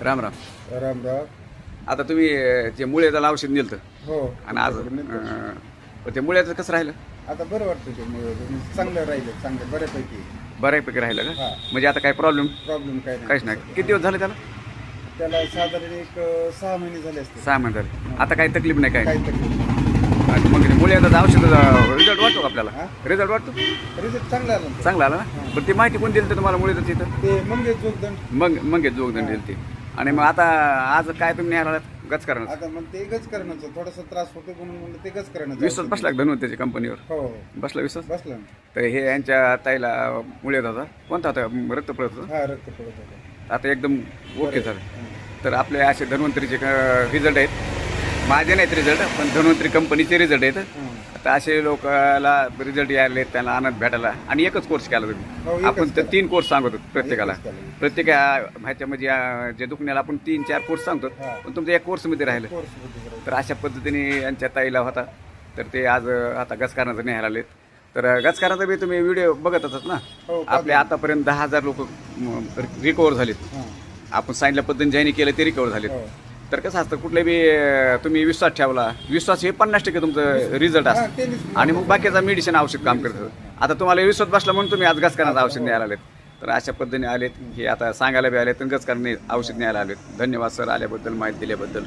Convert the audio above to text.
राम राम. राम राम. आता तुम्ही जे मुळ्याचं औषध नेलं हो. आणि आज ते मुळ्याचं कसं राहिलं? आता बरं वाटतं ते चांगलं राहिलं, चांगलं बऱ्यापैकी. बऱ्यापैकी राहिलं का? हा. म्हणजे आता काय प्रॉब्लेम प्रॉब्लेम काय नाही. काहीच नाही. किती दिवस झाले त्याला? त्याला साधारण एक 6 महिने झाले असते. 6 महिने झाले. आता काही तकलीफ नाही काय? काही तकलीफ आणि मग मुळ्याचं औषध रिझल्ट वाटतो का आपल्याला? हा? रिझल्ट वाटतो? रिझल्ट चांगला आला ना. चांगला आला ना? पण ती माहिती कोण दिली तर तुम्हाला मुळ्याचं तिथं? ते मंगेश जोगदंड. मग जोगदंड दिली ती. आणि मग आता आज काय तुम्ही न्यायला आलात? गच करणार आता मग ते गच करण्याचं थोडासा त्रास होतो म्हणून म्हणलं ते गच करण्याचं. विश्वास बसला का धन्वंतरीच्या कंपनीवर? हो हो. बसला विश्वास? बसला ना. तर हे यांच्या ताईला मुळ्यात होता. कोणता होता? रक्त पडत होता. हा, रक्त पडत होतं. आता एकदम ओके झालं. हं. तर आपले असे धन्वंतरीचे रिझल्ट आहेत. माझे नाहीत रिझल्ट, पण धन्वंतरी कंपनीचे रिझल्ट आहेत. हं. तर असे लोकाला रिझल्ट यायला आहेत, त्यांना आनंद भेटायला. आणि एकच कोर्स केला हो, तुम्ही. एकच आपण तर केला. 3 कोर्स सांगतो प्रत्येकाला. एकच केला. प्रत्येक ह्याच्यामध्ये जे दुखण्याला आपण 3-4 कोर्स सांगतो, हा. पण तुमचं एक कोर्समध्ये राहिलं. कोर्स होते बरोबर. तर अशा पद्धतीने यांच्या ताईला होता. तर ते आज आता गचकारणाचं न्यायला आलेत. तर गचकारणाचा बी तुम्ही व्हिडिओ बघतच ना. हो, आपले आतापर्यंत 10,000 लोक रिकवर झालेत. हां. आपण सांगितल्या पद्धतीने ज्यांनी केलं ते रिकवर झालेत. हो. तर कसं असतं, कुठले बी तुम्ही विश्वास ठेवला, विश्वास हे 50% तुमचं रिझल्ट हां, असतं. तेच. आणि मग बाकीचा मेडिसिन औषध काम करतं. आता तुम्हाला विश्वास बसला म्हणून तुम्ही आज गचकारणाचं औषध न्यायला आलेत. तर अशा पद्धतीने आलेत, हे आता सांगायला बी आलेत आणि गचकारणे औषध न्यायला आलेत. धन्यवाद सर, आल्याबद्दल, माहिती दिल्याबद्दल.